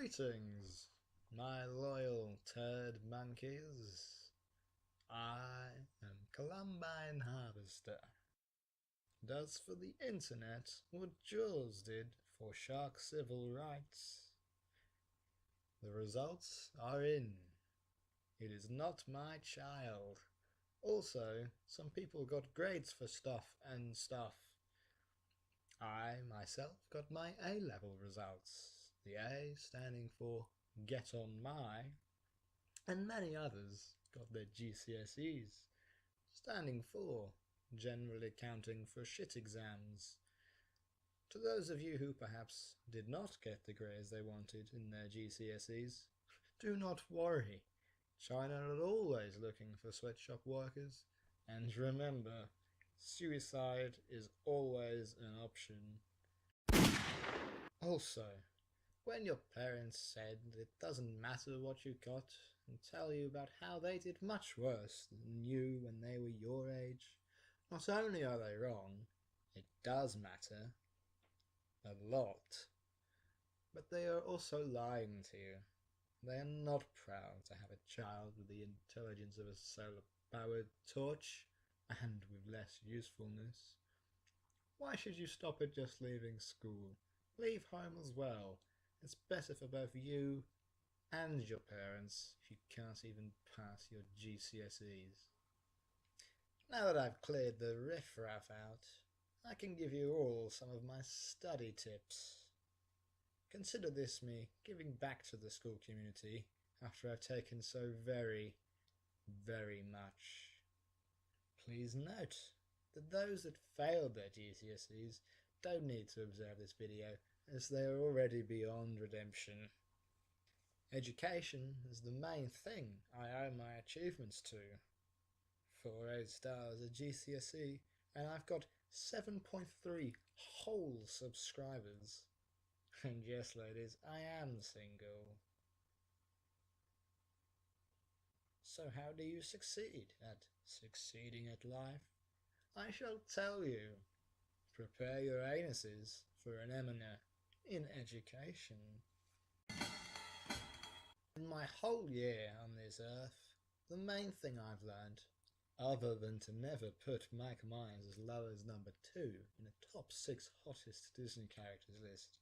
Greetings, my loyal turd monkeys. I am Columbine Harvester. Does for the internet what Jaws did for shark civil rights. The results are in. It is not my child. Also, some people got grades for stuff and stuff. I, myself, got my A-level results. The A standing for Get On My, and many others got their GCSEs, standing for Generally Counting for Shit Exams. To those of you who perhaps did not get the grades they wanted in their GCSEs, do not worry. China is always looking for sweatshop workers, and remember, suicide is always an option. Also, when your parents said that it doesn't matter what you got and tell you about how they did much worse than you when they were your age, not only are they wrong, it does matter a lot, but they are also lying to you. They are not proud to have a child with the intelligence of a solar-powered torch and with less usefulness. Why should you stop at just leaving school? Leave home as well. It's better for both you and your parents if you can't even pass your GCSEs. Now that I've cleared the riffraff out, I can give you all some of my study tips. Consider this me giving back to the school community after I've taken so very, very much. Please note that those that failed their GCSEs don't need to observe this video, as they are already beyond redemption. Education is the main thing I owe my achievements to. 4 8 stars at GCSE, and I've got 7.3 whole subscribers. And yes, ladies, I am single. So how do you succeed at succeeding at life? I shall tell you. Prepare your anuses for an eminer in education. In my whole year on this earth, the main thing I've learned, other than to never put Mike Myers as low as number 2 in a top 6 hottest Disney characters list,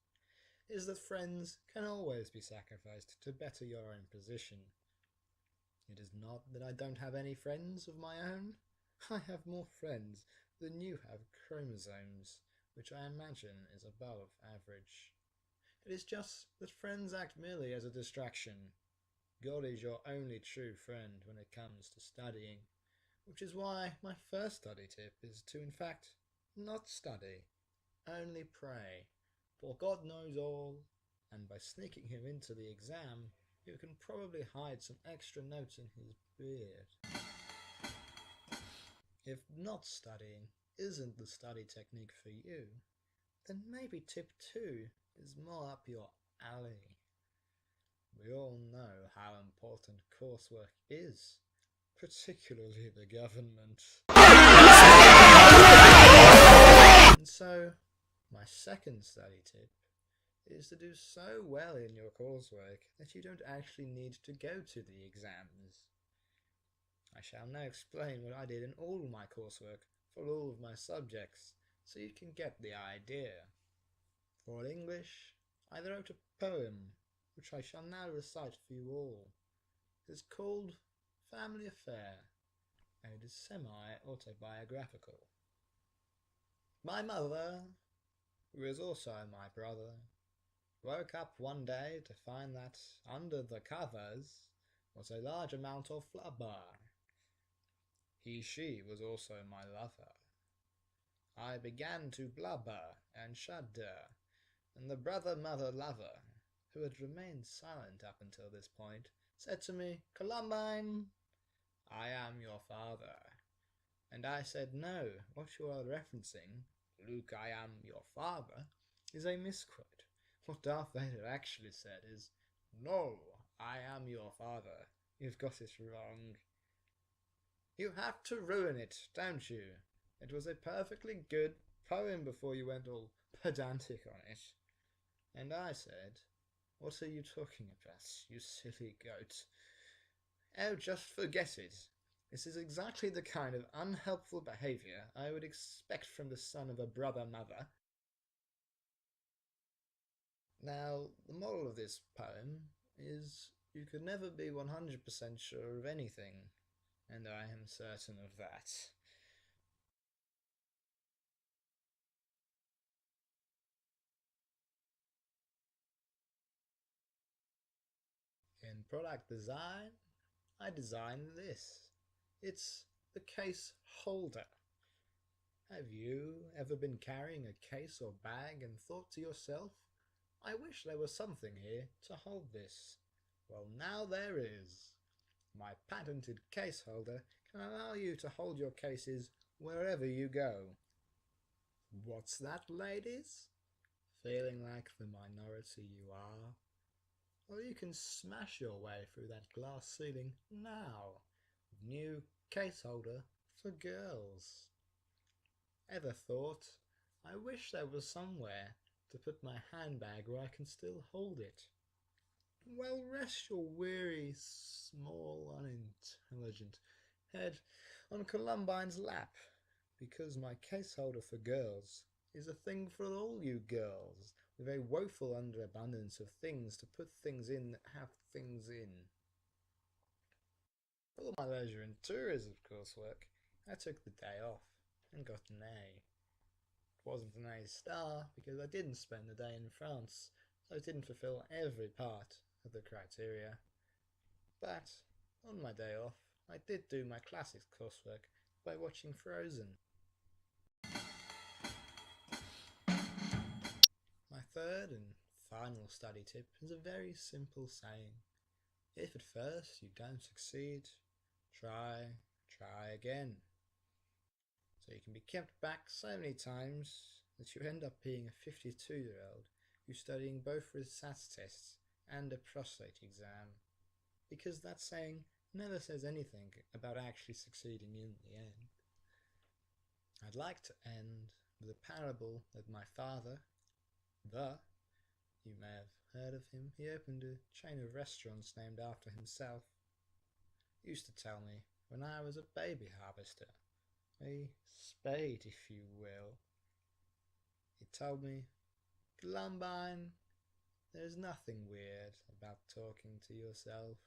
is that friends can always be sacrificed to better your own position. It is not that I don't have any friends of my own. I have more friends than you have chromosomes, which I imagine is above average. It is just that friends act merely as a distraction. God is your only true friend when it comes to studying, which is why my first study tip is to, in fact, not study, only pray. For God knows all, and by sneaking him into the exam, you can probably hide some extra notes in his beard. If not studying isn't the study technique for you, then maybe tip 2 is more up your alley. We all know how important coursework is, particularly the government. And so, my second study tip is to do so well in your coursework that you don't actually need to go to the exams. I shall now explain what I did in all my coursework for all of my subjects, so you can get the idea. For English, I wrote a poem, which I shall now recite for you all. It is called Family Affair, and it is semi-autobiographical. My mother, who is also my brother, woke up one day to find that under the covers was a large amount of flubber. She was also my lover. I began to blubber and shudder, and the brother-mother-lover, who had remained silent up until this point, said to me, "Columbine, I am your father." And I said, "No, what you are referencing, Luke, I am your father, is a misquote. What Darth Vader actually said is, 'No, I am your father. You've got it wrong.' You have to ruin it, don't you? It was a perfectly good poem before you went all pedantic on it." And I said, What are you talking about, you silly goat? Oh, just forget it. This is exactly the kind of unhelpful behaviour I would expect from the son of a brother mother. Now, the moral of this poem is you could never be 100% sure of anything, and I am certain of that. In product design, I designed this. It's the case holder. Have you ever been carrying a case or bag and thought to yourself, I wish there was something here to hold this? Well, now there is. My patented case holder can allow you to hold your cases wherever you go. What's that, ladies? Feeling like the minority you are? Well, you can smash your way through that glass ceiling now. New case holder for girls. Ever thought, I wish there was somewhere to put my handbag where I can still hold it? Well, rest your weary, small, unintelligent head on Columbine's lap, because my case holder for girls is a thing for all you girls with a woeful underabundance of things to put things in that have things in. For all my leisure and tourism coursework, I took the day off and got an A. It wasn't an A star because I didn't spend the day in France, so it didn't fulfill every part of the criteria. But on my day off, I did do my classics coursework by watching Frozen. My third and final study tip is a very simple saying. If at first you don't succeed, try again. So you can be kept back so many times that you end up being a 52-year-old who's studying both for his SATs tests and a prostate exam. Because that saying never says anything about actually succeeding in the end. I'd like to end with a parable that my father, you may have heard of him, he opened a chain of restaurants named after himself, used to tell me when I was a baby harvester, a spade if you will. He told me, Columbine, there's nothing weird about talking to yourself.